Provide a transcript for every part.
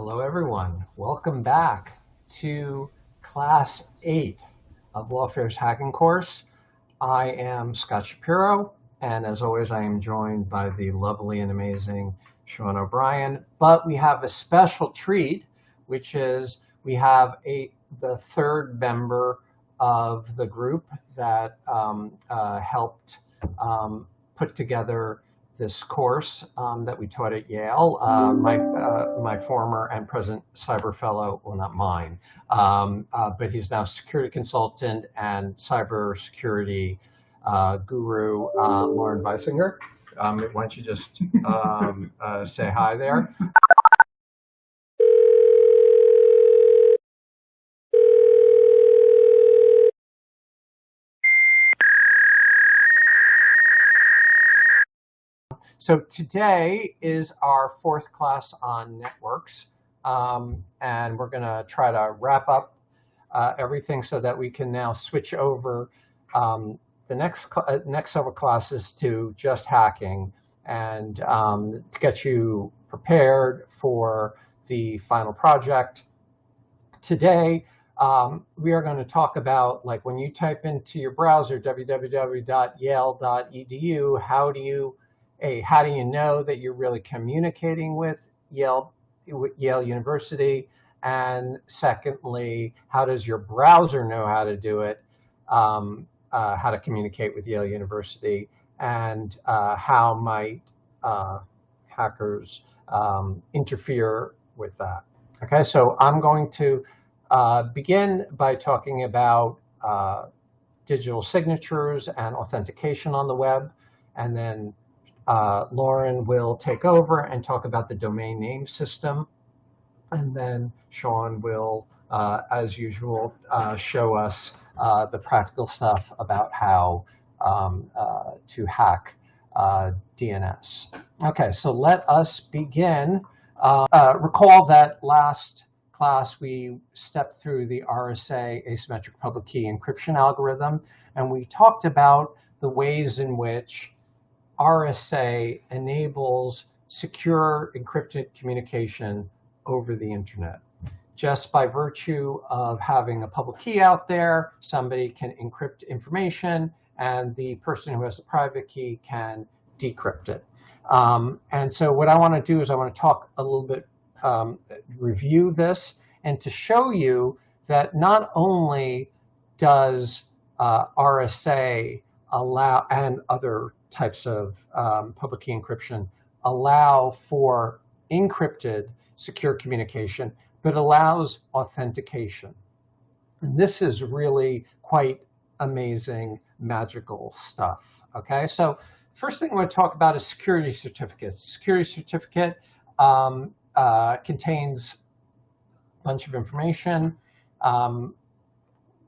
Hello, everyone. Welcome back to Class 8 of Lawfare's hacking course. I am Scott Shapiro, and as always, I am joined by the lovely and amazing Sean O'Brien. But we have a special treat, which is we have the third member of the group that helped put together this course that we taught at Yale. My former and present cyber fellow, well, not mine, but he's now security consultant and cybersecurity guru, Laurin Weissinger. Why don't you just say hi there? So today is our fourth class on networks, and we're going to try to wrap up everything so that we can now switch over the next several classes to just hacking and to get you prepared for the final project. Today, we are going to talk about, like, when you type into your browser www.yale.edu, how do you know that you're really communicating with Yale University? And secondly, how does your browser know how to do it, how to communicate with Yale University, and how might hackers interfere with that? Okay, so I'm going to begin by talking about digital signatures and authentication on the web, and then Laurin will take over and talk about the domain name system. And then Sean will, as usual, show us the practical stuff about how to hack DNS. Okay, so let us begin. Recall that last class we stepped through the RSA asymmetric public key encryption algorithm, and we talked about the ways in which RSA enables secure encrypted communication over the internet. Just by virtue of having a public key out there, somebody can encrypt information, and the person who has the private key can decrypt it. And so what I want to do is I want to talk a little bit, review this, and to show you that not only does RSA allow, and other types of public key encryption, allow for encrypted secure communication, but allows authentication. And this is really quite amazing, magical stuff. Okay, so first thing I want to talk about is security certificates. Security certificate contains a bunch of information.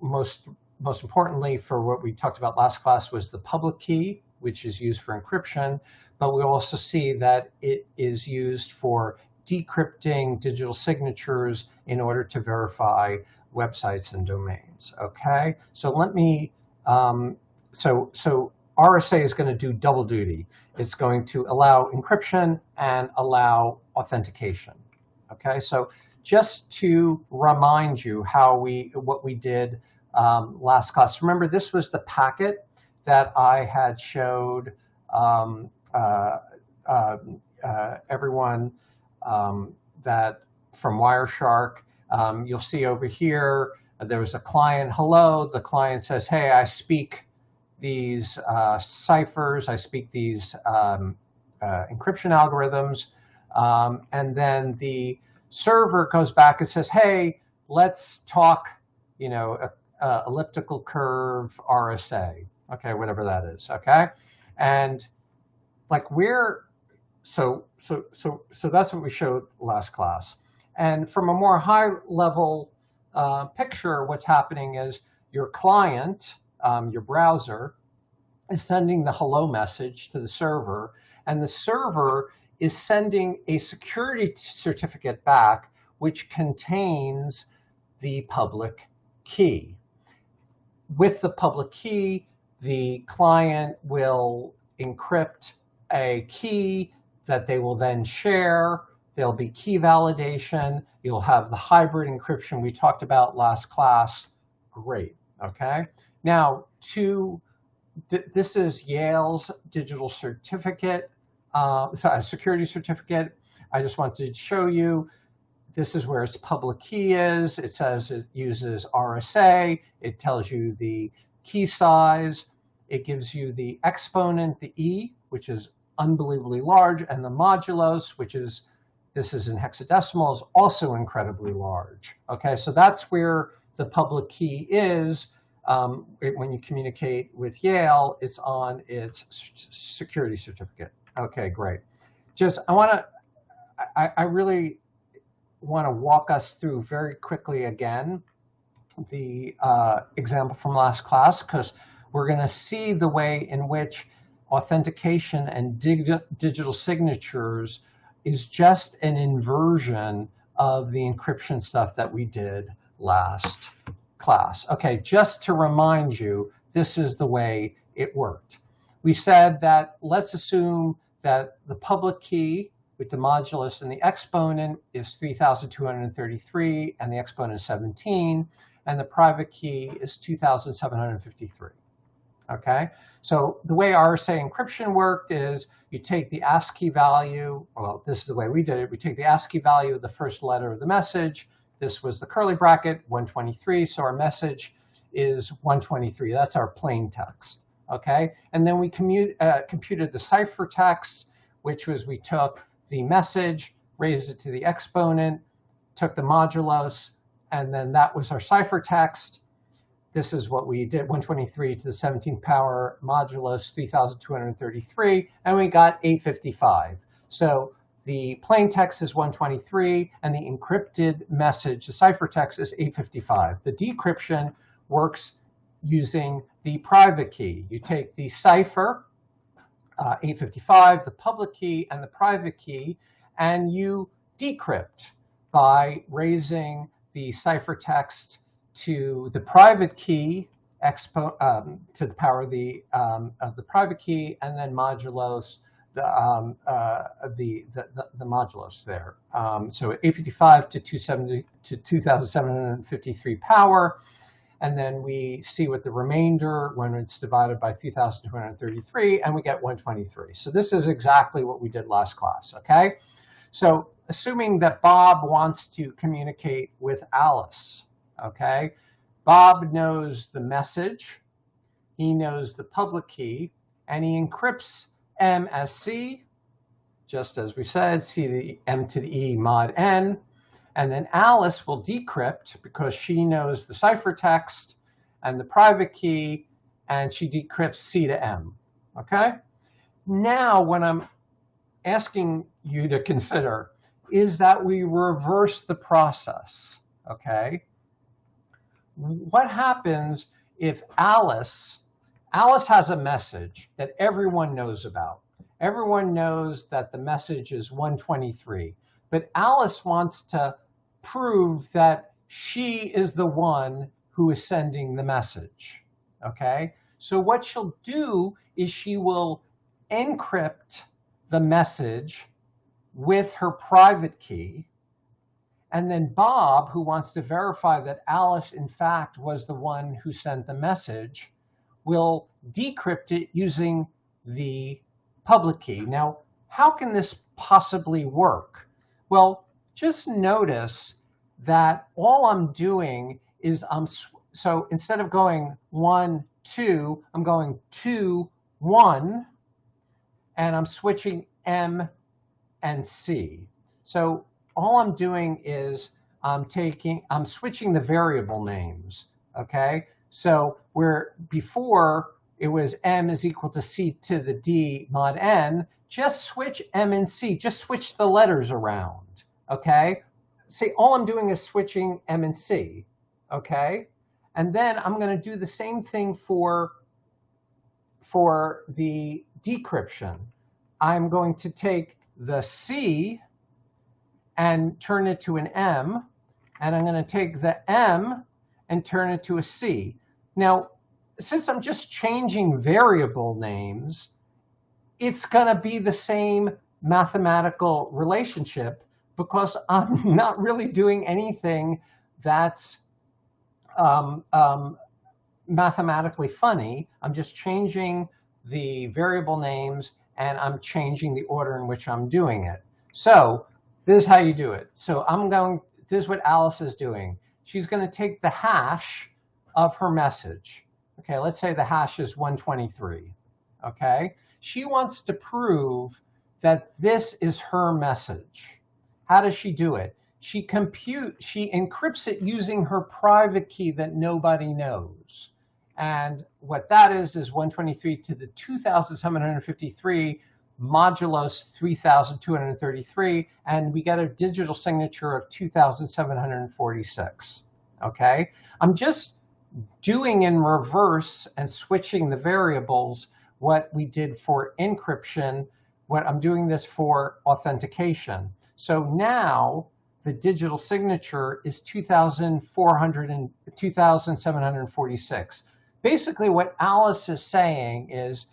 Most importantly, for what we talked about last class, was the public key, which is used for encryption, but we also see that it is used for decrypting digital signatures in order to verify websites and domains. Okay, so let me, so RSA is going to do double duty. It's going to allow encryption and allow authentication. Okay, so just to remind you what we did last class. Remember, this was the packet that I had showed everyone that from Wireshark. You'll see over here, there was a client, hello. The client says, hey, I speak these ciphers, I speak these encryption algorithms. And then the server goes back and says, hey, let's talk, elliptical curve RSA. Okay, whatever that is. Okay, and like so that's what we showed last class. And from a more high level picture, what's happening is your client, your browser, is sending the hello message to the server, and the server is sending a security certificate back, which contains the public key. With the public key, the client will encrypt a key that they will then share There'll be key validation. You'll have the hybrid encryption we talked about last class. Great, okay? Now, this is Yale's digital certificate, security certificate. I just wanted to show you, this is where its public key is. It says it uses RSA. It tells you the key size. It gives you the exponent, the E, which is unbelievably large, and the modulus, which is, this is in hexadecimal, is also incredibly large. Okay, so that's where the public key is. When you communicate with Yale, it's on its security certificate. Okay, great. I really want to walk us through very quickly again the example from last class, because we're going to see the way in which authentication and digital signatures is just an inversion of the encryption stuff that we did last class. Okay, just to remind you, this is the way it worked. We said that let's assume that the public key with the modulus and the exponent is 3,233 and the exponent is 17, and the private key is 2,753. Okay, so the way RSA encryption worked is you take the ASCII value, well, this is the way we did it. We take the ASCII value of the first letter of the message. This was the curly bracket, 123, so our message is 123. That's our plain text, okay? And then we computed the ciphertext, which was we took the message, raised it to the exponent, took the modulus, and then that was our ciphertext. This is what we did, 123 to the 17th power modulus 3,233, and we got 855. So the plain text is 123, and the encrypted message, the ciphertext, is 855. The decryption works using the private key. You take the cipher, 855, the public key, and the private key, and you decrypt by raising the ciphertext to the private key to the power of the private key, and then modulos the modulus there. So 855 to 2,753 power, and then we see what the remainder when it's divided by 3,233, and we get 123. So this is exactly what we did last class. Okay, so assuming that Bob wants to communicate with Alice. Okay, Bob knows the message, he knows the public key, and he encrypts M as C, just as we said, C to the M to the E mod N, and then Alice will decrypt because she knows the ciphertext and the private key, and she decrypts C to M. Okay, now what I'm asking you to consider is that we reverse the process. Okay, what happens if Alice has a message that everyone knows about? Everyone knows that the message is 123, but Alice wants to prove that she is the one who is sending the message. Okay, so what she'll do is she will encrypt the message with her private key. And then Bob, who wants to verify that Alice, in fact, was the one who sent the message, will decrypt it using the public key. Now, how can this possibly work? Well, just notice that all I'm doing is so instead of going 1, 2, I'm going 2, 1, and I'm switching M and C. So all I'm doing is I'm switching the variable names, okay? So where before it was M is equal to C to the D mod N, just switch M and C, just switch the letters around, okay? See, all I'm doing is switching M and C, okay? And then I'm gonna do the same thing for the decryption. I'm going to take the C and turn it to an M, and I'm going to take the M and turn it to a C. Now, since I'm just changing variable names, it's going to be the same mathematical relationship, because I'm not really doing anything that's um, um, mathematically funny. I'm just changing the variable names and I'm changing the order in which I'm doing it. So this is how you do it. So this is what Alice is doing. She's going to take the hash of her message. Okay, let's say the hash is 123. Okay, she wants to prove that this is her message. How does she do it? She encrypts it using her private key that nobody knows. And what that is 123 to the 2,753 modulos 3,233, and we get a digital signature of 2,746. Okay, I'm just doing in reverse and switching the variables what we did for encryption, what I'm doing this for authentication. So now the digital signature is 2,746. Basically what Alice is saying is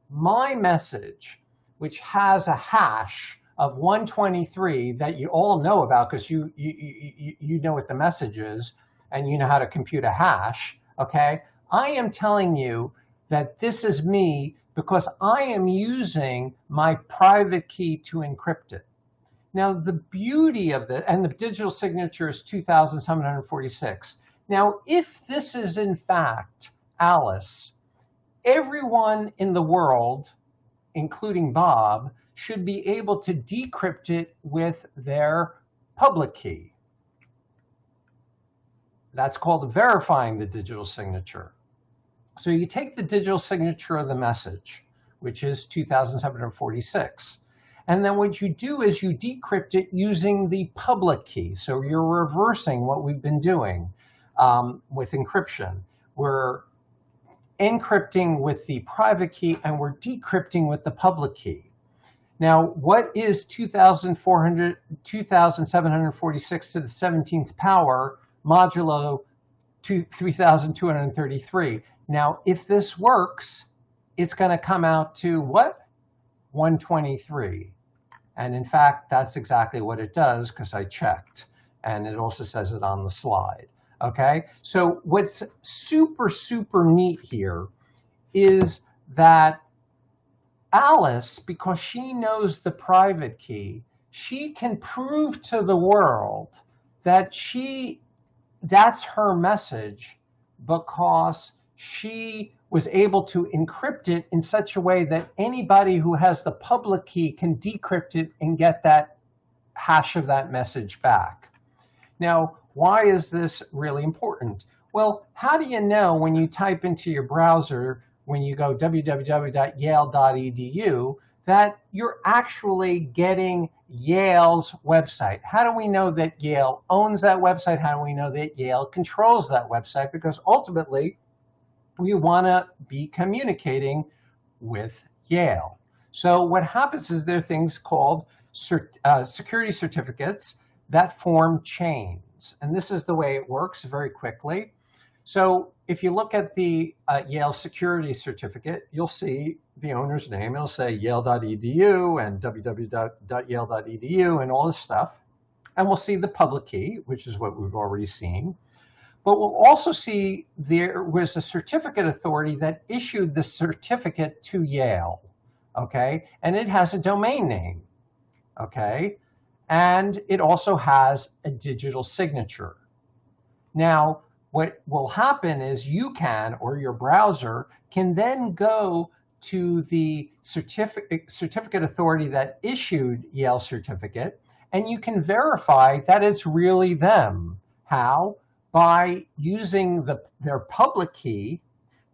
my message, which has a hash of 123 that you all know about because you know what the message is and you know how to compute a hash, okay? I am telling you that this is me because I am using my private key to encrypt it. Now, the beauty of the, and the digital signature is 2,746. Now, if this is in fact Alice, everyone in the world, including Bob, should be able to decrypt it with their public key. That's called verifying the digital signature. So you take the digital signature of the message, which is 2,746. And then what you do is you decrypt it using the public key. So you're reversing what we've been doing with encryption. We're encrypting with the private key and we're decrypting with the public key. Now, what is 2,746 to the 17th power modulo 3,233? Now, if this works, it's going to come out to what? 123. And in fact, that's exactly what it does because I checked. And it also says it on the slide. Okay, so what's super, super neat here is that Alice, because she knows the private key, she can prove to the world that that's her message because she was able to encrypt it in such a way that anybody who has the public key can decrypt it and get that hash of that message back. Now, why is this really important? Well, how do you know when you type into your browser, when you go www.yale.edu, that you're actually getting Yale's website? How do we know that Yale owns that website? How do we know that Yale controls that website? Because ultimately, we want to be communicating with Yale. So what happens is there are things called security certificates that form chains. And this is the way it works very quickly. So if you look at the Yale security certificate, you'll see the owner's name. It'll say yale.edu and www.yale.edu and all this stuff. And we'll see the public key, which is what we've already seen. But we'll also see there was a certificate authority that issued the certificate to Yale, okay? And it has a domain name, okay? And it also has a digital signature. Now, what will happen is you can, or your browser, can then go to the certificate authority that issued Yale certificate, and you can verify that it's really them. How? By using their public key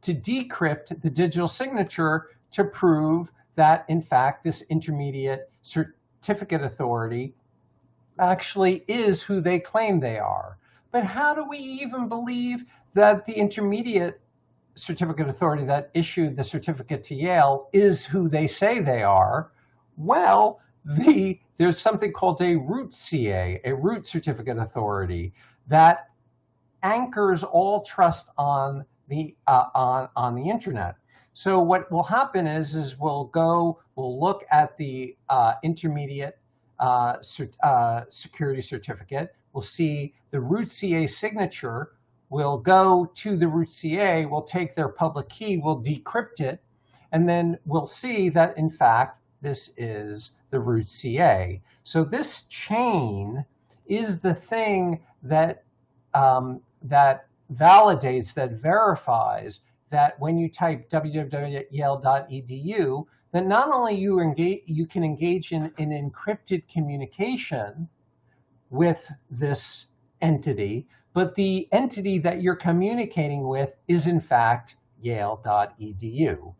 to decrypt the digital signature to prove that, in fact, this intermediate certificate authority actually is who they claim they are. But how do we even believe that the intermediate certificate authority that issued the certificate to Yale is who they say they are? Well, there's something called a root CA, a root certificate authority, that anchors all trust on the internet. So what will happen is we'll look at the intermediate security certificate. We'll see the root CA signature. We'll go to the root CA, we'll take their public key, we'll decrypt it, and then we'll see that, in fact, this is the root CA. So this chain is the thing that, that validates, that verifies that when you type www.yale.edu, that not only you can engage in an encrypted communication with this entity, but the entity that you're communicating with is in fact yale.edu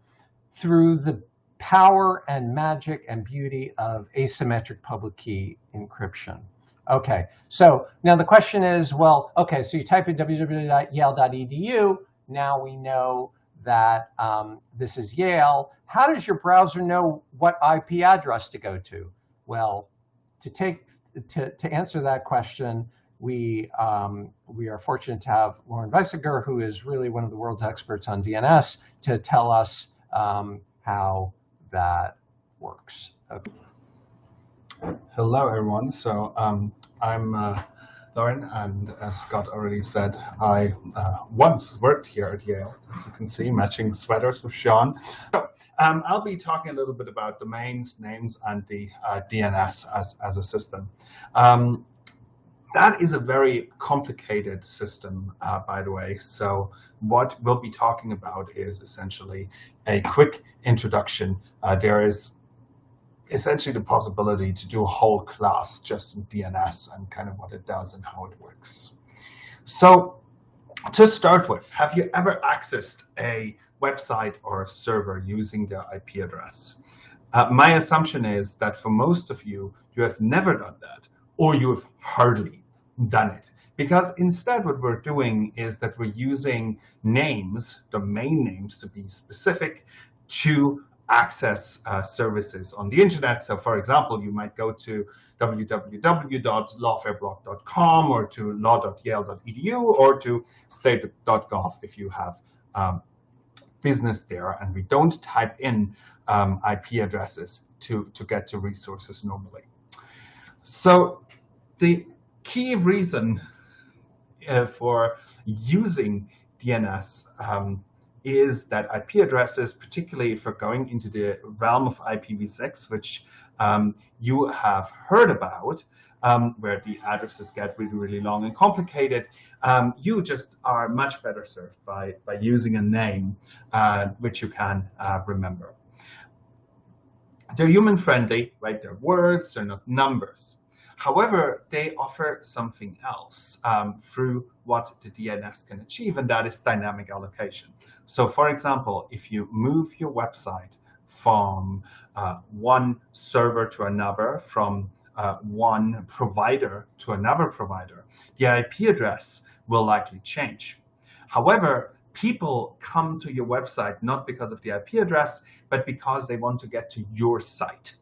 through the power and magic and beauty of asymmetric public key encryption. Okay, so now the question is, well, okay, so you type in www.yale.edu. Now we know that this is Yale. How does your browser know what IP address to go to? Well, to answer that question, we are fortunate to have Laurin Weissinger, who is really one of the world's experts on DNS, to tell us how that works. Okay. Hello, everyone. So I'm Laurin, and as Scott already said, I once worked here at Yale, as you can see, matching sweaters with Sean. So I'll be talking a little bit about domains, names, and the DNS as a system. That is a very complicated system, by the way. So what we'll be talking about is essentially a quick introduction. There is essentially the possibility to do a whole class just in DNS and kind of what it does and how it works. So to start with, have you ever accessed a website or a server using the IP address? My assumption is that for most of you, you have never done that, or you have hardly done it. Because instead what we're doing is that we're using names, domain names to be specific, to access services on the internet. So for example, you might go to www.lawfareblog.com or to law.yale.edu or to state.gov if you have business there, and we don't type in IP addresses to get to resources normally. So the key reason for using DNS is that IP addresses, particularly if we're going into the realm of IPv6, which you have heard about, where the addresses get really, really long and complicated, you just are much better served by using a name which you can remember. They're human-friendly, right? They're words, they're not numbers. However, they offer something else through what the DNS can achieve, and that is dynamic allocation. So for example, if you move your website from one server to another, from one provider to another provider, the IP address will likely change. However, people come to your website not because of the IP address, but because they want to get to your site.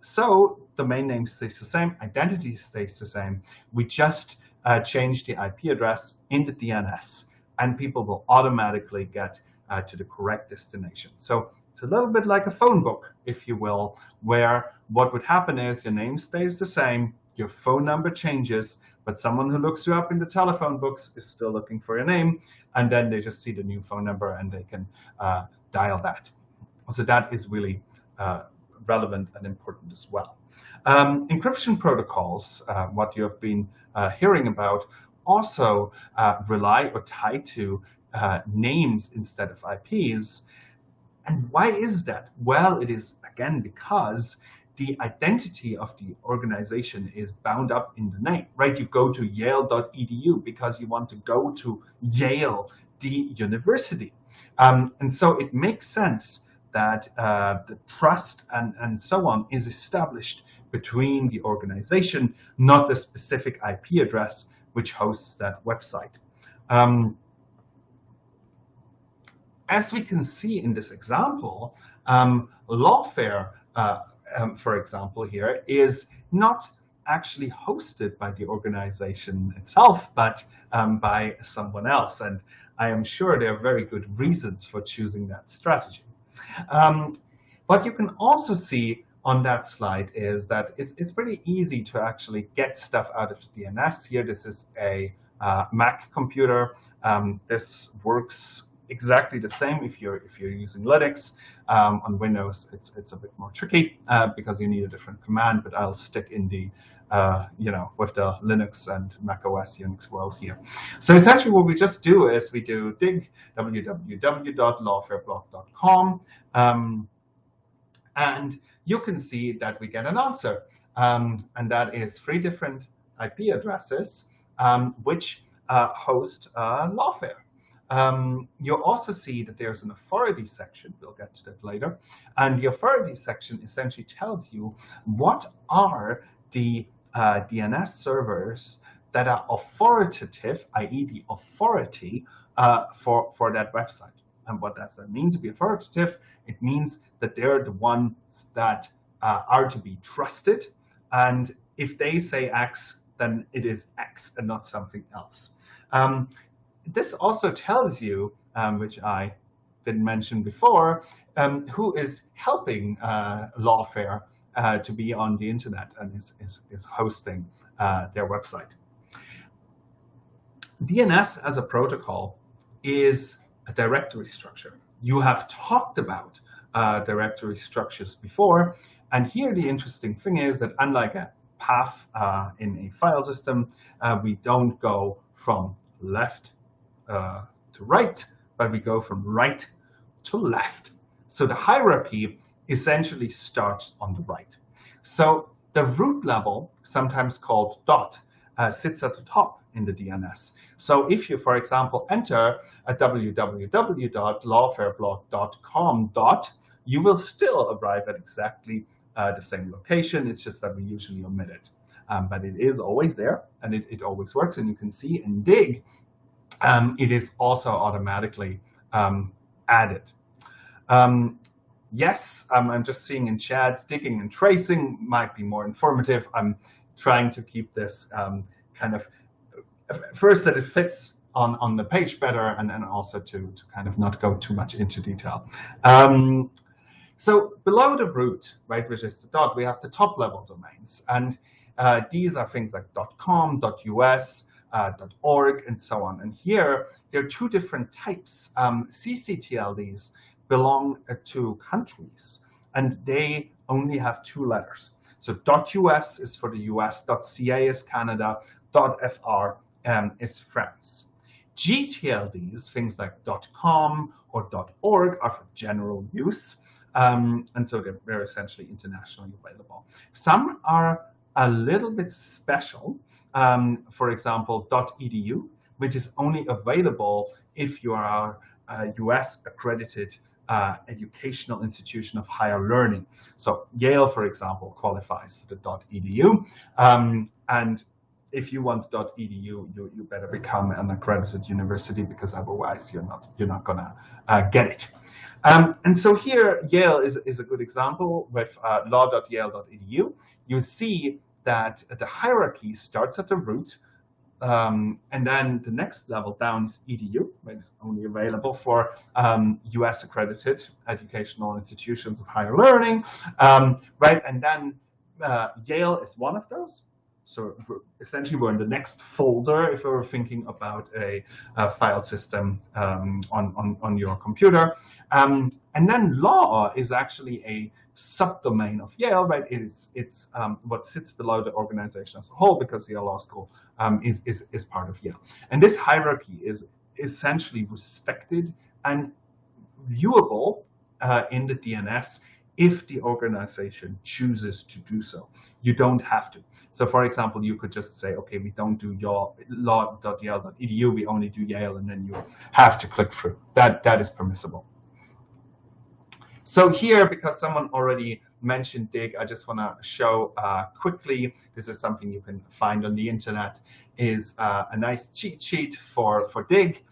So domain name stays the same, identity stays the same. We just change the IP address in the DNS, and people will automatically get to the correct destination. So it's a little bit like a phone book, if you will, where what would happen is your name stays the same, your phone number changes, but someone who looks you up in the telephone books is still looking for your name, and then they just see the new phone number and they can dial that. So that is really relevant and important as well. Encryption protocols, what you have been hearing about, also rely or tie to names instead of IPs. And why is that? Well, it is, again, because the identity of the organization is bound up in the name, right? You go to yale.edu because you want to go to Yale, the university. And so it makes sense that the trust and so on is established between the organization, not the specific IP address which hosts that website. As we can see in this example, Lawfare, for example here, is not actually hosted by the organization itself, but by someone else. And I am sure there are very good reasons for choosing that strategy. But you can also see on that slide is that it's pretty easy to actually get stuff out of the DNS. Here, this is a Mac computer. This works exactly the same if you're using Linux. On Windows, it's a bit more tricky because you need a different command. But I'll stick in the with the Linux and Mac OS Unix world here. So essentially, what we just do is we do dig www.lawfareblog.com, and you can see that we get an answer, and that is 3 different IP addresses which host Lawfare. You'll also see that there's an authority section. We'll get to that later. And the authority section essentially tells you what are the DNS servers that are authoritative, i.e. the authority for that website. And what does that mean to be authoritative? It means that they're the ones that are to be trusted. And if they say X, then it is X and not something else. This also tells you, which I didn't mention before, who is helping Lawfare to be on the internet and is hosting their website. DNS as a protocol is a directory structure. You have talked about directory structures before, and here the interesting thing is that unlike a path in a file system, we don't go from left to right, but we go from right to left. So the hierarchy essentially starts on the right. So the root level, sometimes called dot, sits at the top in the DNS. So if you, for example, enter a www.lawfareblog.com dot, you will still arrive at exactly the same location. It's just that we usually omit it. But it is always there, and it always works. And you can see in dig, it is also automatically added. Yes, I'm just seeing in chat, digging and tracing might be more informative. I'm trying to keep this kind of, first that it fits on the page better, and then also to kind of not go too much into detail. So below the root, right, which is the dot, we have the top level domains. And these are things like .com, .us, .org, and so on. And here, there are 2 different types. ccTLDs belong to countries, and they only have 2 letters. So .us is for the US, .ca is Canada, .fr is France. gTLDs, things like .com or .org, are for general use, and so they're essentially internationally available. Some are a little bit special. For example, .edu, which is only available if you are a US accredited educational institution of higher learning. So Yale, for example, qualifies for the .edu. And if you want .edu, you better become an accredited university, because otherwise you're not gonna get it. And so here, Yale is a good example with law.yale.edu. You see that the hierarchy starts at the root, and then the next level down is edu, which is only available for US accredited educational institutions of higher learning, right? And then Yale is one of those. So essentially, we're in the next folder if we're thinking about a file system on your computer. And then law is actually a subdomain of Yale, right? It's what sits below the organization as a whole, because Yale Law School is part of Yale. And this hierarchy is essentially respected and viewable in the DNS if the organization chooses to do so. You don't have to. So for example, you could just say, okay, we don't do your law.yale.edu, we only do Yale, and then you have to click through. That is permissible. So here, because someone already mentioned dig, I just want to show quickly, this is something you can find on the internet, is a nice cheat sheet for dig,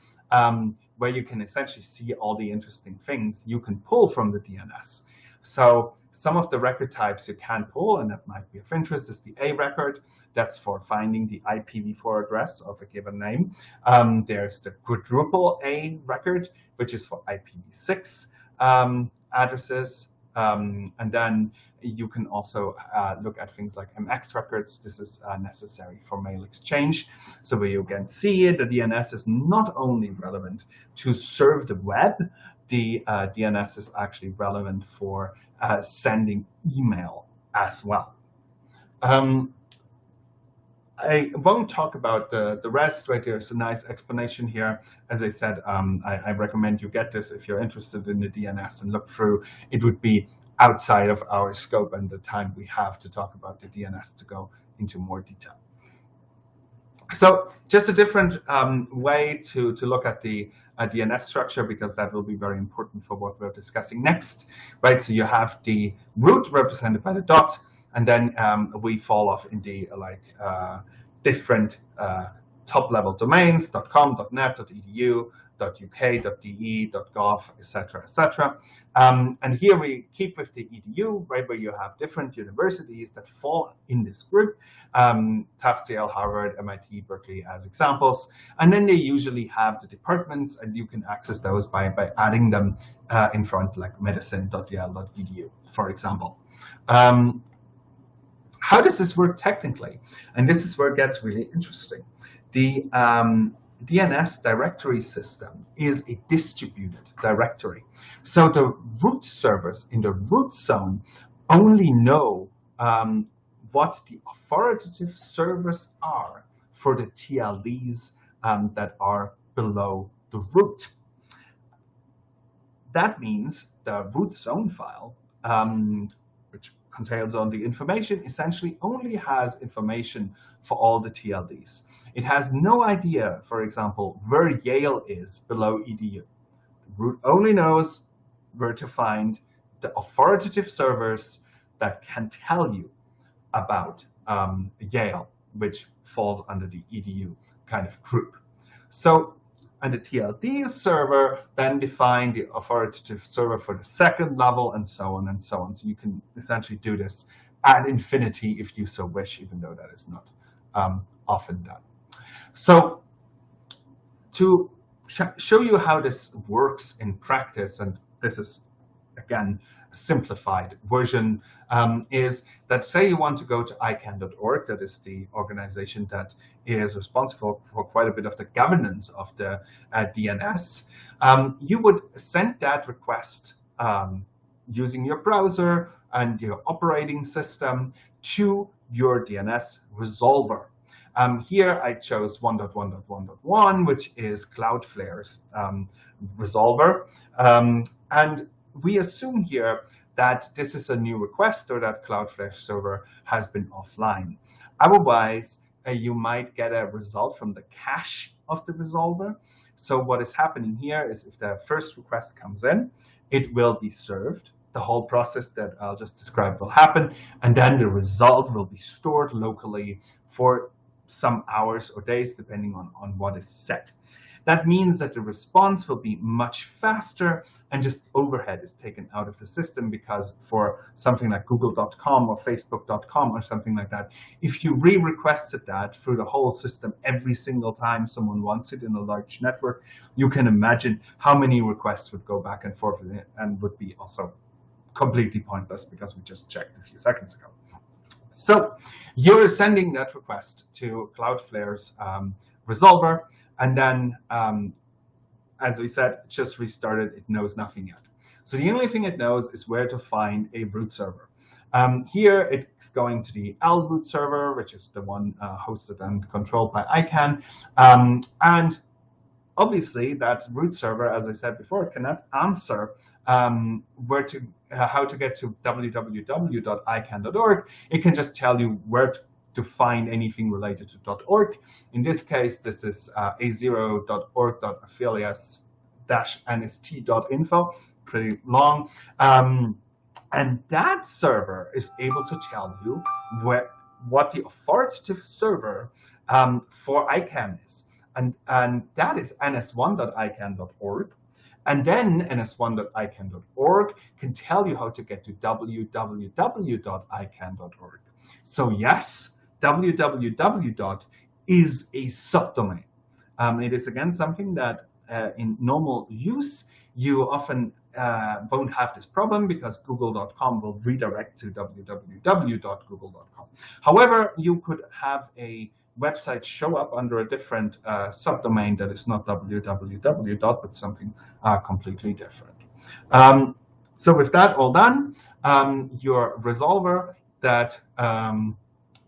where you can essentially see all the interesting things you can pull from the DNS. So some of the record types you can pull, and that might be of interest, is the A record. That's for finding the IPv4 address of a given name. There's the quadruple A record, which is for IPv6 addresses. And then you can also look at things like MX records. This is necessary for mail exchange. So where you can see the DNS is not only relevant to serve the web, the DNS is actually relevant for sending email as well. I won't talk about the rest, right? There's a nice explanation here. As I said, I recommend you get this if you're interested in the DNS and look through. It would be outside of our scope and the time we have to talk about the DNS to go into more detail. So just a different way to look at the DNS structure, because that will be very important for what we're discussing next, right? So you have the root represented by the dot, and then we fall off in the different top-level domains: .com, .net, .edu, .uk, .de, .gov, etc., etc. And here we keep with the edu, right, where you have different universities that fall in this group, Tufts, Yale, Harvard, MIT, Berkeley as examples. And then they usually have the departments, and you can access those by adding them in front, like medicine.yale.edu, for example. How does this work technically? And this is where it gets really interesting. The DNS directory system is a distributed directory. So the root servers in the root zone only know what the authoritative servers are for the TLDs that are below the root. That means the root zone file, which contains all the information, essentially only has information for all the TLDs. It has no idea, for example, where Yale is below edu. Root only knows where to find the authoritative servers that can tell you about Yale, which falls under the edu kind of group. So, and the TLD server then define the authoritative server for the second level, and so on and so on. So you can essentially do this ad infinity if you so wish, even though that is not often done. So to show you how this works in practice, and this is, again, a simplified version, is that say you want to go to ICANN.org, that is the organization that is responsible for quite a bit of the governance of the DNS. You would send that request using your browser and your operating system to your DNS resolver. Here I chose 1.1.1.1, which is Cloudflare's resolver. And we assume here that this is a new request, or that Cloudflare server has been offline. Otherwise, you might get a result from the cache of the resolver. So what is happening here is if the first request comes in, it will be served. The whole process that I'll just describe will happen, and then the result will be stored locally for some hours or days, depending on what is set. That means that the response will be much faster, and just overhead is taken out of the system, because for something like google.com or facebook.com or something like that, if you re-requested that through the whole system every single time someone wants it in a large network, you can imagine how many requests would go back and forth and would be also completely pointless, because we just checked a few seconds ago. So you're sending that request to Cloudflare's resolver, and then, as we said, it just restarted. It knows nothing yet. So the only thing it knows is where to find a root server. Here it's going to the L root server, which is the one hosted and controlled by ICANN. And obviously, that root server, as I said before, cannot answer how to get to www.icann.org. It can just tell you where to find anything related to .org. In this case, this is a0.org.affiliates-nst.info, pretty long. And that server is able to tell you what the authoritative server for ICANN is. And that is ns1.icann.org. And then ns1.icann.org can tell you how to get to www.icann.org. So yes, www. is a subdomain. It is, again, something that in normal use, you often won't have this problem because google.com will redirect to www.google.com. However, you could have a website show up under a different subdomain that is not www, but something completely different. So with that all done, your resolver that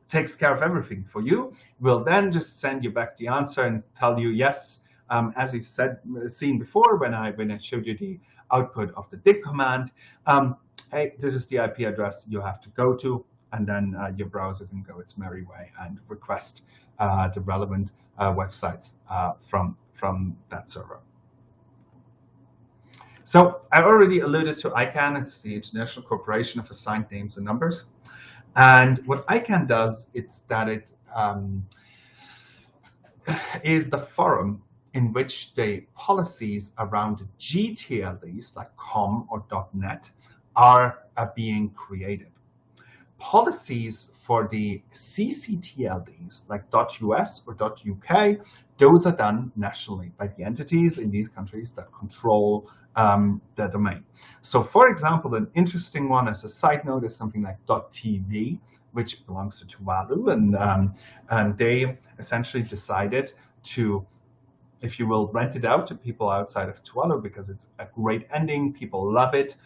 takes care of everything for you will then just send you back the answer and tell you, yes, as we've seen before when I showed you the output of the dig command, hey, this is the IP address you have to go to, and then your browser can go its merry way and request the relevant websites from that server. So I already alluded to ICANN. It's the International Corporation of Assigned Names and Numbers. And what ICANN does is that it is the forum in which the policies around GTLDs like .com or .net are being created. Policies for the CCTLDs like .us or .uk, those are done nationally by the entities in these countries that control the domain. So for example, an interesting one as a side note is something like .tv, which belongs to Tuvalu, and they essentially decided to, if you will, rent it out to people outside of Tuvalu because it's a great ending, people love it.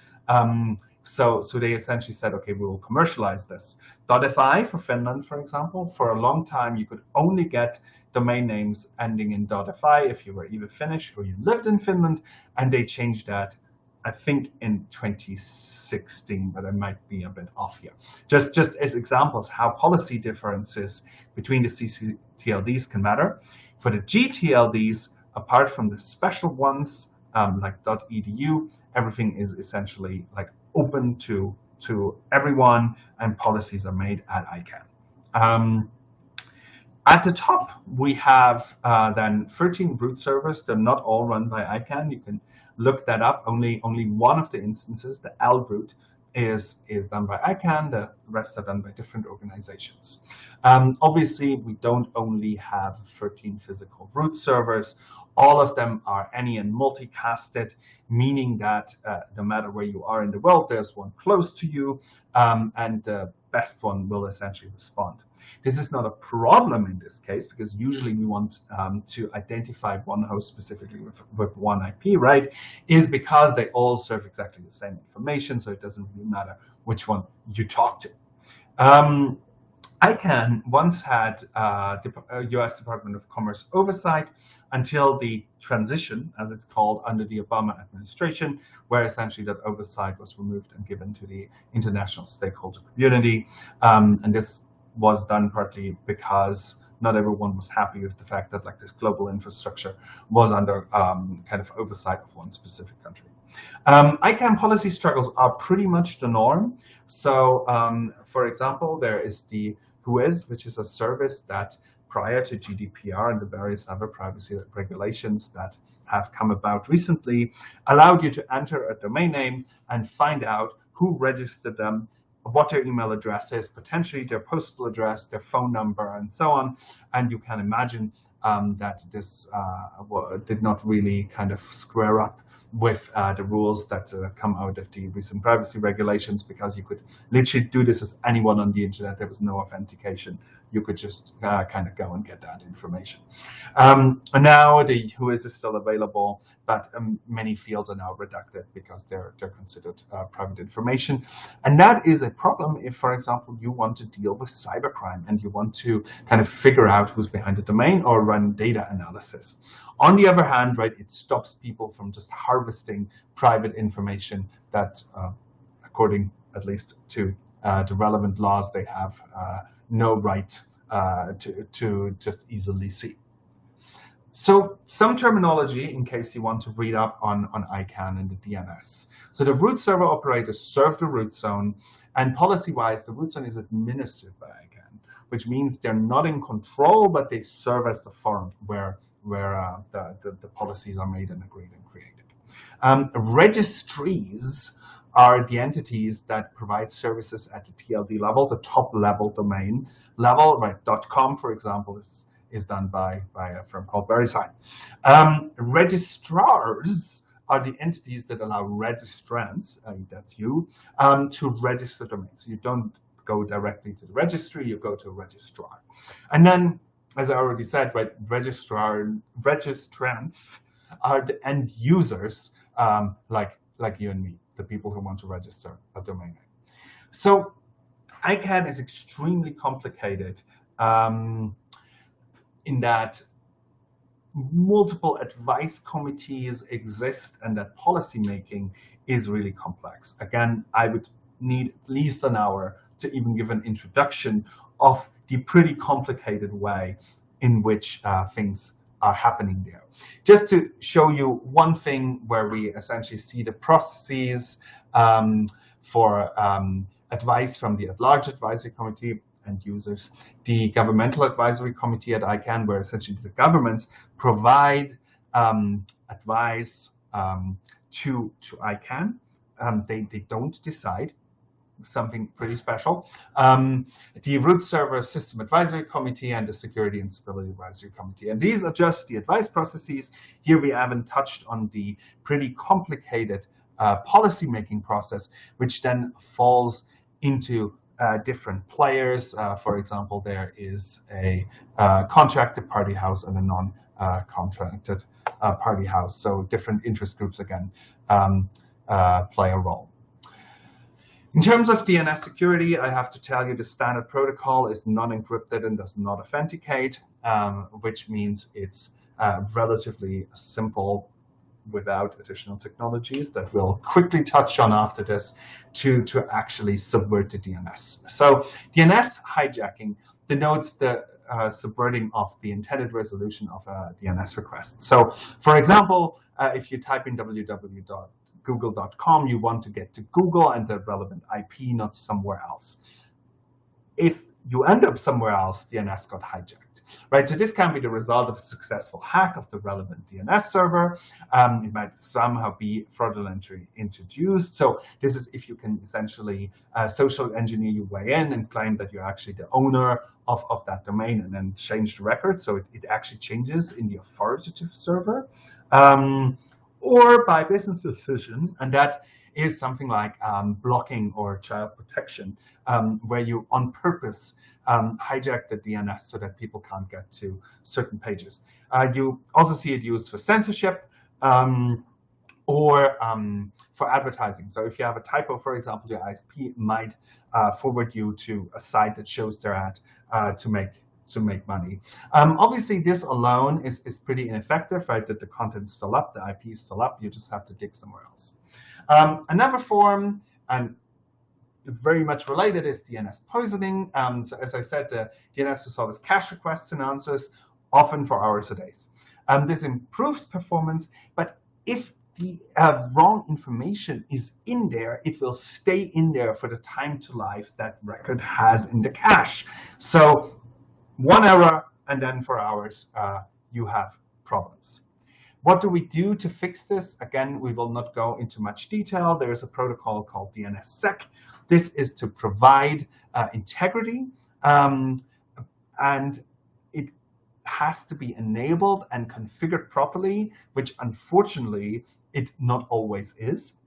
So they essentially said, okay, we will commercialize this. .fi for Finland, for example, for a long time you could only get domain names ending in .fi if you were either Finnish or you lived in Finland, and they changed that, I think, in 2016, but I might be a bit off here. Just as examples how policy differences between the CCTLDs can matter. For the GTLDs, apart from the special ones like .edu, everything is essentially like open to everyone, and policies are made at ICANN. At the top, we have then 13 root servers. They're not all run by ICANN. You can look that up. Only one of the instances, the L root, is done by ICANN. The rest are done by different organizations. Obviously, we don't only have 13 physical root servers. All of them are any and multicasted, meaning that no matter where you are in the world, there's one close to you, and the best one will essentially respond. This is not a problem in this case, because usually we want to identify one host specifically with one IP, right? Is because they all serve exactly the same information, so it doesn't really matter which one you talk to. ICANN once had US Department of Commerce oversight until the transition, as it's called, under the Obama administration, where essentially that oversight was removed and given to the international stakeholder community. And this was done partly because not everyone was happy with the fact that like this global infrastructure was under kind of oversight of one specific country. ICANN policy struggles are pretty much the norm. So, for example, there is the Whois, which is a service that prior to GDPR and the various other privacy regulations that have come about recently, allowed you to enter a domain name and find out who registered them, what their email address is, potentially their postal address, their phone number, and so on. And you can imagine that this did not really kind of square up with the rules that come out of the recent privacy regulations, because you could literally do this as anyone on the internet. There was no authentication. You could just kind of go and get that information. And now the Whois is still available, but many fields are now redacted because they're considered private information. And that is a problem if, for example, you want to deal with cybercrime and you want to kind of figure out who's behind the domain or run data analysis. On the other hand, right, it stops people from just harvesting private information that, according at least to the relevant laws, they have no right to just easily see. So some terminology in case you want to read up on ICANN and the DNS. So the root server operators serve the root zone, and policy-wise, the root zone is administered by ICANN, which means they're not in control, but they serve as the forum where the policies are made and agreed and created. Registries are the entities that provide services at the TLD level, the top level domain level, right? .com, for example, is done by a firm called VeriSign. Registrars are the entities that allow registrants, that's you, to register domains. So you don't go directly to the registry, you go to a registrar. And then, as I already said, right, registrants are the end users, like you and me, the people who want to register a domain name. So ICANN is extremely complicated in that multiple advice committees exist and that policy making is really complex. Again, I would need at least an hour to even give an introduction of the pretty complicated way in which things are happening there. Just to show you one thing where we essentially see the processes for advice from the at-large advisory committee and users, the governmental advisory committee at ICANN, where essentially the governments provide advice to ICANN. They don't decide. Something pretty special. The root server system advisory committee and the security and stability advisory committee. And these are just the advice processes. Here we haven't touched on the pretty complicated policy making process, which then falls into different players. For example, there is a contracted party house and a non-contracted party house. So different interest groups, again, play a role. In terms of DNS security, I have to tell you the standard protocol is non-encrypted and does not authenticate, which means it's relatively simple without additional technologies that we'll quickly touch on after this to actually subvert the DNS. So DNS hijacking denotes the subverting of the intended resolution of a DNS request. So for example, if you type in www.google.com, you want to get to Google and the relevant IP, not somewhere else. If you end up somewhere else, DNS got hijacked. Right, so this can be the result of a successful hack of the relevant DNS server. It might somehow be fraudulently introduced. So this is if you can essentially social engineer your way in and claim that you're actually the owner of that domain and then change the record. So it actually changes in the authoritative server. Or by business decision, and that is something like blocking or child protection, where you on purpose hijack the DNS so that people can't get to certain pages. You also see it used for censorship or for advertising. So if you have a typo, for example, your ISP might forward you to a site that shows their ad to make money. Obviously, this alone is pretty ineffective, right? That the content's still up, the IP is still up, you just have to dig somewhere else. Another form, and very much related, is DNS poisoning. So as I said, the DNS resolves cache requests and answers, often for hours or days. This improves performance, but if the wrong information is in there, it will stay in there for the time to life that record has in the cache. So one error, and then for hours, you have problems. What do we do to fix this? Again, we will not go into much detail. There is a protocol called DNSSEC. This is to provide integrity, and it has to be enabled and configured properly, which unfortunately it not always is.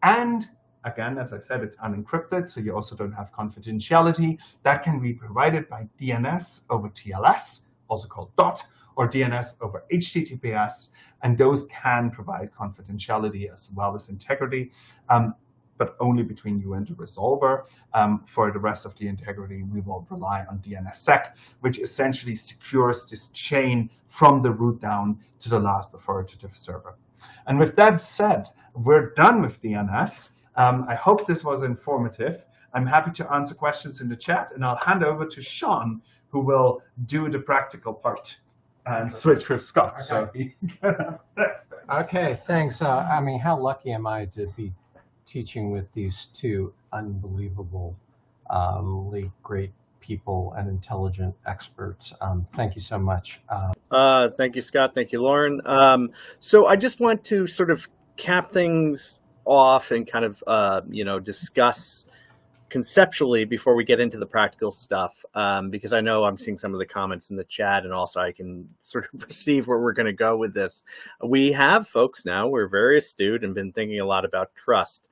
And again, as I said, it's unencrypted, so you also don't have confidentiality. That can be provided by DNS over TLS, also called DOT, or DNS over HTTPS, and those can provide confidentiality as well as integrity, but only between you and the resolver. For the rest of the integrity, we will rely on DNSSEC, which essentially secures this chain from the root down to the last authoritative server. And with that said, we're done with DNS. I hope this was informative. I'm happy to answer questions in the chat, and I'll hand over to Sean, who will do the practical part and switch with Scott. Okay. So Okay, thanks. I mean, how lucky am I to be teaching with these two unbelievably great people and intelligent experts. Thank you so much. Thank you, Scott. Thank you, Laurin. So I just want to sort of cap things off and kind of, discuss conceptually, before we get into the practical stuff, because I know I'm seeing some of the comments in the chat, and also I can sort of perceive where we're going to go with this. We have folks now, we're very astute and been thinking a lot about trust.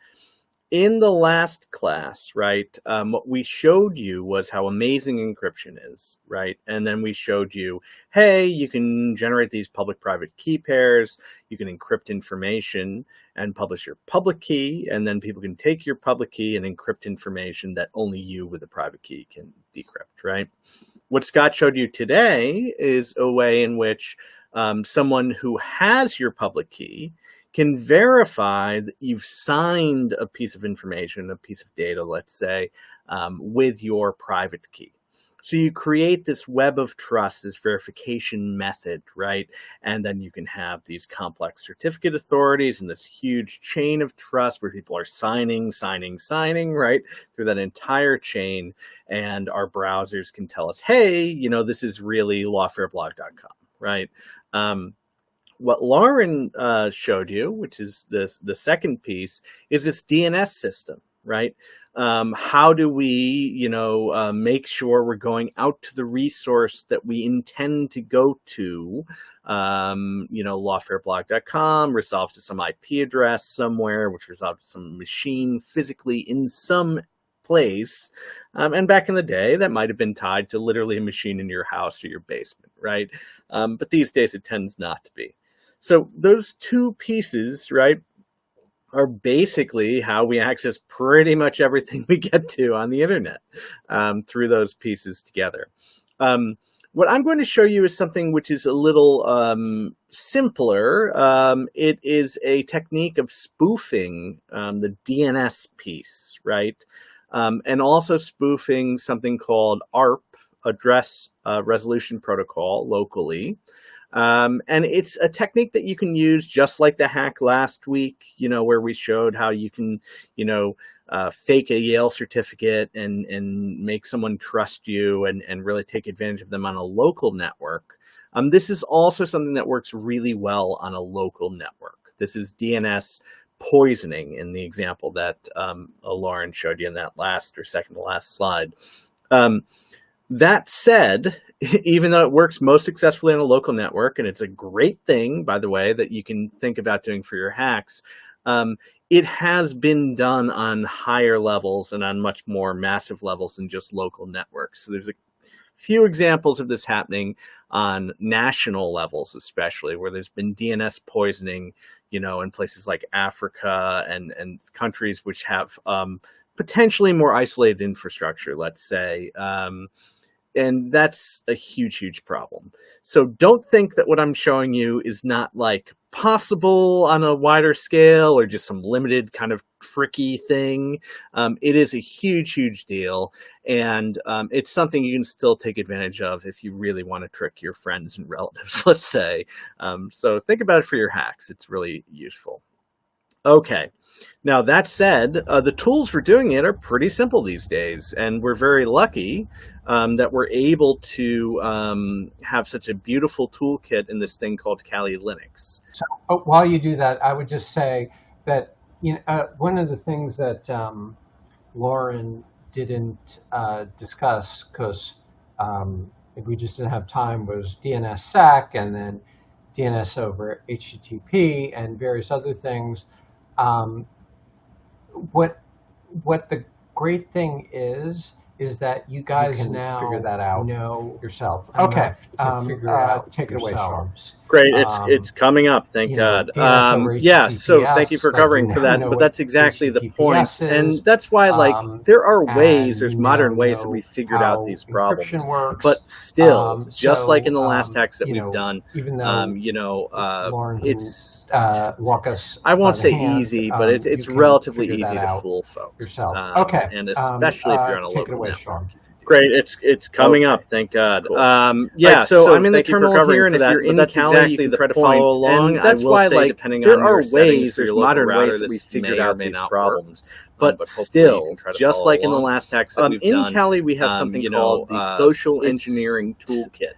In the last class, right, what we showed you was how amazing encryption is, right? And then we showed you, hey, you can generate these public-private key pairs, you can encrypt information and publish your public key, and then people can take your public key and encrypt information that only you with a private key can decrypt, right? What Scott showed you today is a way in which someone who has your public key can verify that you've signed a piece of information, a piece of data, let's say, with your private key. So you create this web of trust, this verification method, right? And then you can have these complex certificate authorities and this huge chain of trust where people are signing, right? Through that entire chain. And our browsers can tell us, hey, you know, this is really lawfareblog.com, right? What Laurin showed you, which is the second piece, is this DNS system, right? How do we, you know, make sure we're going out to the resource that we intend to go to? You know, lawfareblog.com resolves to some IP address somewhere, which resolves to some machine physically in some place. And back in the day, that might have been tied to literally a machine in your house or your basement, right? But these days, it tends not to be. So those two pieces, right, are basically how we access pretty much everything we get to on the internet through those pieces together. What I'm going to show you is something which is a little simpler. It is a technique of spoofing the DNS piece, right? And also spoofing something called ARP, Address Resolution Protocol, locally. And it's a technique that you can use just like the hack last week, you know, where we showed how you can, you know, fake a Yale certificate and make someone trust you and really take advantage of them on a local network. This is also something that works really well on a local network. This is DNS poisoning in the example that Laurin showed you in that last or second to last slide. That said, even though it works most successfully on a local network, and it's a great thing, by the way, that you can think about doing for your hacks, it has been done on higher levels and on much more massive levels than just local networks. So there's a few examples of this happening on national levels, especially where there's been DNS poisoning, you know, in places like Africa and countries which have potentially more isolated infrastructure, let's say. And that's a huge, huge problem. So don't think that what I'm showing you is not like possible on a wider scale or just some limited kind of tricky thing. It is a huge, huge deal. And it's something you can still take advantage of if you really want to trick your friends and relatives, let's say. So think about it for your hacks. It's really useful. Okay. Now, that said, the tools for doing it are pretty simple these days, and we're very lucky that we're able to have such a beautiful toolkit in this thing called Kali Linux. So while you do that, I would just say that, you know, one of the things that Laurin didn't discuss, because we just didn't have time, was DNSSEC and then DNS over HTTP and various other things. What the great thing is that you guys can now figure that out know yourself. Okay, To figure it out. Take it away, Storms. Great, it's coming up. Thank God. Yeah, so thank you for covering for that. But that's exactly the point, and that's why, like, there are ways. There's modern ways that we figured out these problems. Works, but still, just so, like in the last hacks that you know, we've done, even though you know, Laurin it's walk us. I won't by say the hand, easy, but it's you can relatively figure easy that to out fool folks. yourself. Okay, and especially if you're on a take it local away, network. Storm. Great, it's coming up. Thank God. Cool. Yeah, Right, so I'm in the thank you for terminal covering here, and for if that, you're but in that's Kali, exactly you can the try to point. follow along. And that's I will why, say, like, depending there on your are settings ways, for your there's local modern router, ways that we this figured may or out may these not problems. work. But hopefully you still, can try to just follow like in the along. last hacks that we've In done, Kali, we have something you called know, the Social it's- Engineering Toolkit.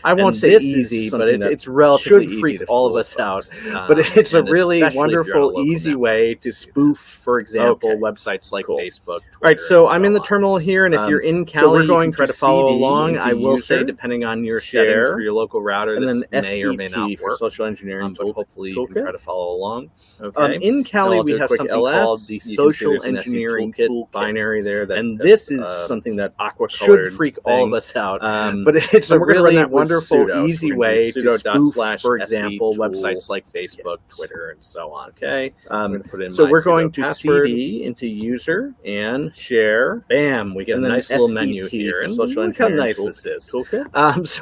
I won't say easy, but it's relatively easy freak to all of us out. But it's a really wonderful, easy way to spoof, for example, websites like Facebook. All right, so I'm in the terminal here, and if you're in Cali, we're going to try to follow along. I will say, depending on your settings for your local router, this may or may not work. For social engineering, but hopefully you can try to follow along. Okay. In Cali, we have something called the Social Engineering Toolkit binary there, and this is something that should freak all of us out. But it's a really wonderful, easy way to spoof, for example, websites like Facebook, Twitter, and so on. Okay. So we're going to cd into user and share. Bam! We get a nice little menu here. And social engineering. Look how nice this is. So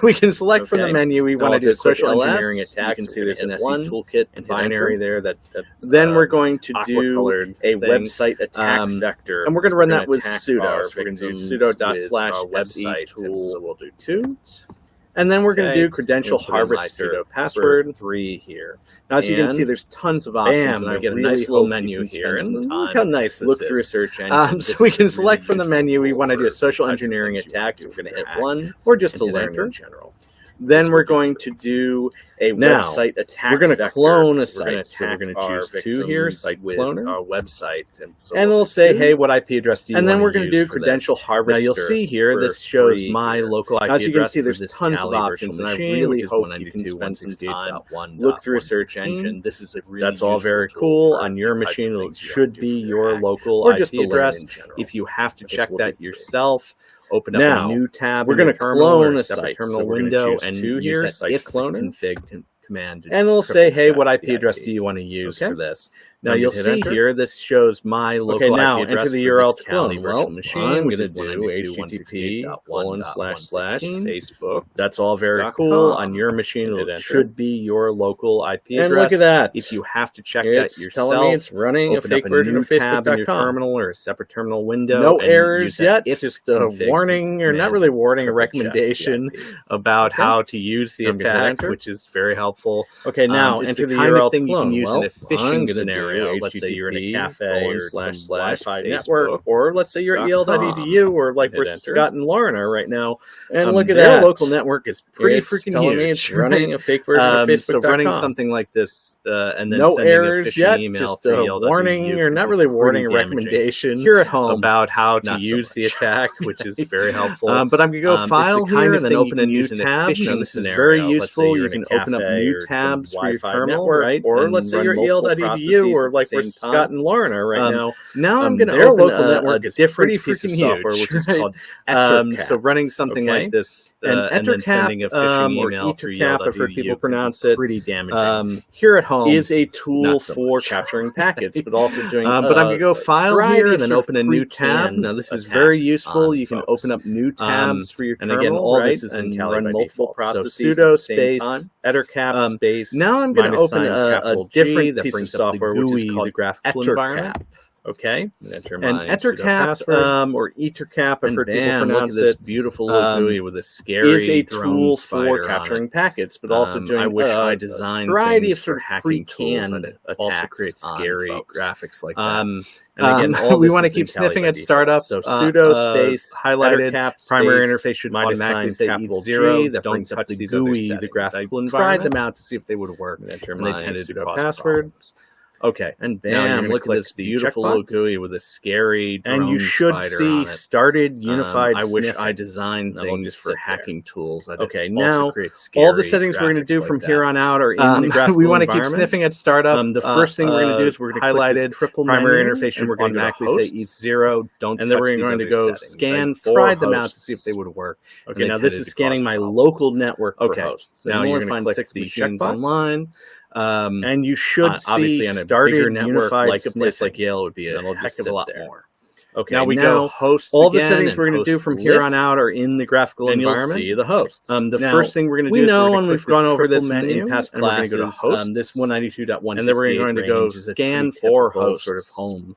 we can select from the menu we want to do a social engineering attack. You can see there's an SE toolkit and binary there. Then we're going to do a website attack vector, and we're going to run that with sudo. So we're going to do sudo./website tool. So we'll do 2. And then we're going to do credential harvester password 3 here. Now, as you can see, there's tons of options. And I get a nice little menu here. And look how nice this is. Look through a search engine. So we can select from the menu we want to do a social engineering attack. So we're going to hit 1 or just a learn in general. Then we're going to do a website attack. We're going to clone a site. So we're going to choose 2 here, site cloner, our website. And we'll say, hey, what IP address do you want to use? And then we're going to do credential harvester. Now you'll see here, this shows my local IP address. As you can see, there's tons of options, and I really hope you can spend some time, look through a search engine. This is that's all very cool. On your machine, it should be your local IP address. If you have to check that yourself, open up a new tab. We're going to clone a site. Terminal window and use that if cloner config command. And we'll say, hey, what IP address do you want to use for this? Now you'll see here, this shows my local IP address. Enter the URL to clone. Well, machine. I'm going to do http://Facebook. That's all very cool. On your machine, it should be your local IP address. And look at that. If you have to check that yourself, telling me it's running a fake version of Facebook.com in your terminal or a separate terminal window. No errors yet. It's just a warning, or not really a warning, a recommendation about how to use the attack, which is very helpful. Okay, now enter the URL thing you can use in a phishing scenario. Let's say you're in a cafe or / Wi-Fi network, or let's say you're at Yale.edu, or like where Scott and Laurin are right now. And look at that, local network is pretty freaking huge. Me it's running a fake version of Facebook.com. So running something like this, and then no errors yet. Just a warning, or not really warning, a recommendation here at home about how to use the attack, which is very helpful. But I'm going to go file here and then open a new tab. This is very useful. You can open up new tabs for your terminal, right? Or let's say you're at Yale.edu, or like where Scott and Laurin are right now. Now I'm going to open local network is different piece of software, which is called EtherCap. So running something like this, and then sending a phishing email through Yale. I've heard people pronounce it. Pretty damaging. Here at home is a tool for capturing packets, but also doing. But I'm going to go file here and then open a new tab. Now this is very useful. You can open up new tabs for your terminal, and again, all this is in Cali run multiple processes. Sudo space EtherCap space. Now I'm going to open a different piece of software, which is called the graphical environment. Okay, enter my EtherCap or EtherCap, I've heard people pronounce it. Beautiful little GUI with a scary is a tool for capturing packets, but also doing I wish I designed variety of sort of hacking canned attacks, also create scary graphics like that. And again, we want to keep sniffing at startup. So sudo space highlighted primary interface should automatically say E0. That brings up the GUI, the graphical environment. Tried them out to see if they would work. And they tended to cause passwords. Okay, and bam, look at this beautiful little GUI with a scary drone and you should see started unified I wish I designed things for hacking tools. Okay, now all the settings we're going to do from here on out are in the graphical we want to keep sniffing at startup. The first thing we're going to do is we're going to highlight it, triple primary interface, and we're going to automatically say E0, don't and then we're going to go scan for tried them out to see if they would work. Okay, now this is scanning my local network for hosts. Now you're going to find 60 machines online. And you should see on a bigger network like a place like Yale would be a heck of a lot more. Okay, now we go hosts. All the settings we're going to do from here on out are in the graphical environment. You'll see the hosts. The first thing we're going to do is when we've gone over this in past classes, this 192.168 and then we're going to go scan for hosts, sort of home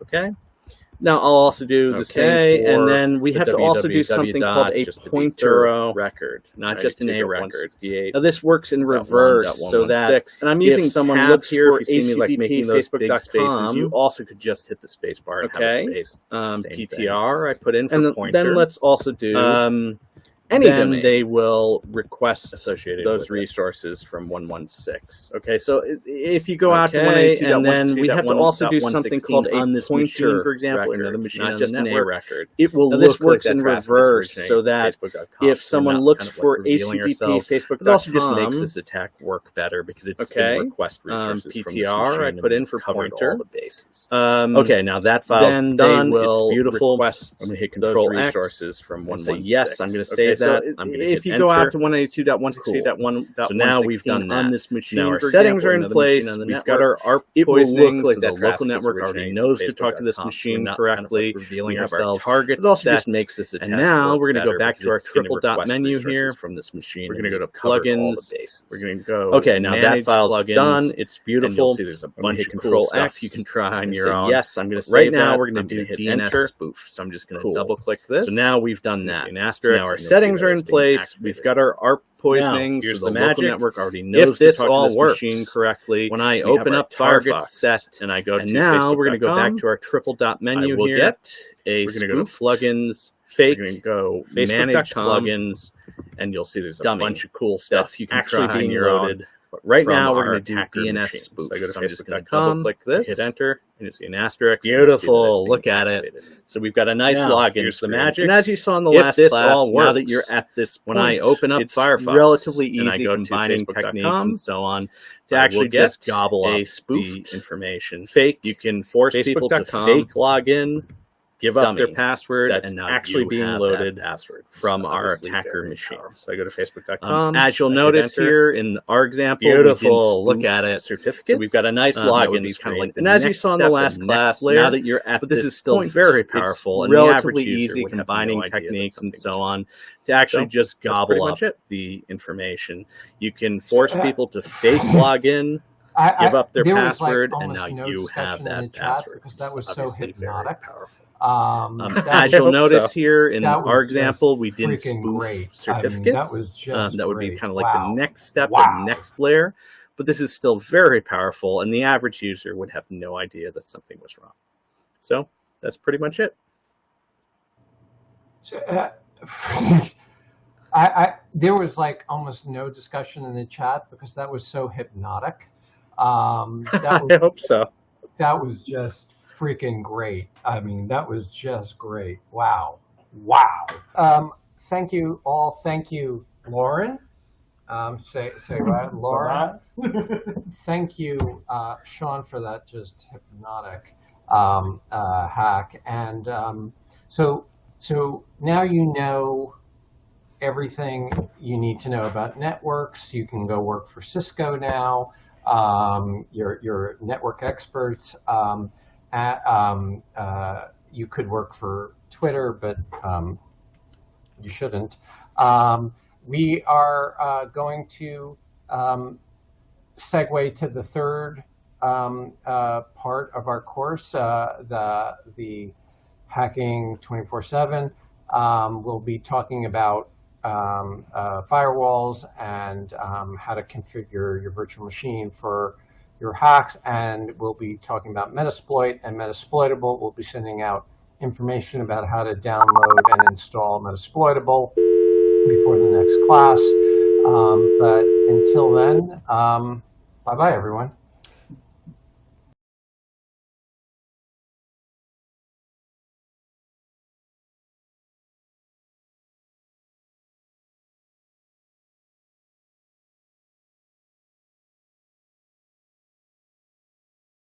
Okay. Now I'll also do the same for and then we have to also do something called a pointer record, not just an A record. Now this works in reverse, so that and I'm using someone looks here. If you see me like making those big spaces, you also could just hit the space bar and have a space. PTR I put in for and pointer. Then let's also do then they will request associated those resources from 116. Okay, so if you go out to 182, and then we have to also do something called on this pointer, for example, another machine, not just an A record. It will this works in reverse, so that if someone looks for HTTP Facebook.com, it also just makes this attack work better because it's going to request resources from this machine. I put in for pointer all the bases. Okay, now that file's done. It's beautiful. I'm going to hit Control resources from 116. Yes, I'm going to save that. If you go out to 192.168.1.1, so now we've done that. On this machine, now our settings are in place. We've got our ARP poisoning, so the local network already knows to talk to this machine correctly. We have our target set. Just makes this attack. And now we're going to go back to our triple dot menu here from this machine. We're going to go to plugins. We're going to go. Okay, now that file's done. It's beautiful. You'll see there's a bunch of Control X you can try on your own. Yes, I'm going to save right now. We're going to do DNS spoof. So I'm just going to double click this. So now we've done that. Now our settings are in place. We've got our ARP poisoning. So the local network already knows to talk to this machine correctly. When I open up target set and I go to now we're going to go back to our triple dot menu here. We'll get a spoof plugins. Fake. We're going to go manage plugins, and you'll see there's a bunch of cool stuff you can actually try on your own. But right now, we're going to do DNS spoof. So I go to Facebook.com, double click this, hit enter, and you see an asterisk. Beautiful. Look at it. So we've got a nice login. Here's the magic. And as you saw in the last class, now that you're at this point, when I open up Firefox, relatively easy and I go combining techniques and so on to actually just gobble up the information. Fake. You can force people to fake login, give up their password, and now actually being loaded from our attacker machine. So I go to Facebook.com. As you'll notice here in our example, beautiful. Look at it. Certificates. So we've got a nice login screen. And as you saw in the last class, now that you're at this is still very powerful and relatively easy combining techniques and so on to actually just gobble up the information. You can force people to fake login. Give up their password, and now you have that password. Because that was so hypnotic. As you'll notice here in our example, we didn't spoof certificates. That was just that would be kind of like the next step, the next layer. But this is still very powerful, and the average user would have no idea that something was wrong. So that's pretty much it. So, there was like almost no discussion in the chat because that was so hypnotic. I hope so. That was just freaking great. I mean, that was just great. Wow. Wow. Thank you all. Thank you, Laurin. Say what? Laurin. Thank you, Sean, for that just hypnotic hack. And so now you know everything you need to know about networks. You can go work for Cisco now. You're network experts. You could work for Twitter, but you shouldn't. We are going to segue to the third part of our course, the Hacking 24/7. We'll be talking about firewalls and how to configure your virtual machine for your hacks, and we'll be talking about Metasploit and Metasploitable. We'll be sending out information about how to download and install Metasploitable before the next class. But until then, bye-bye, everyone.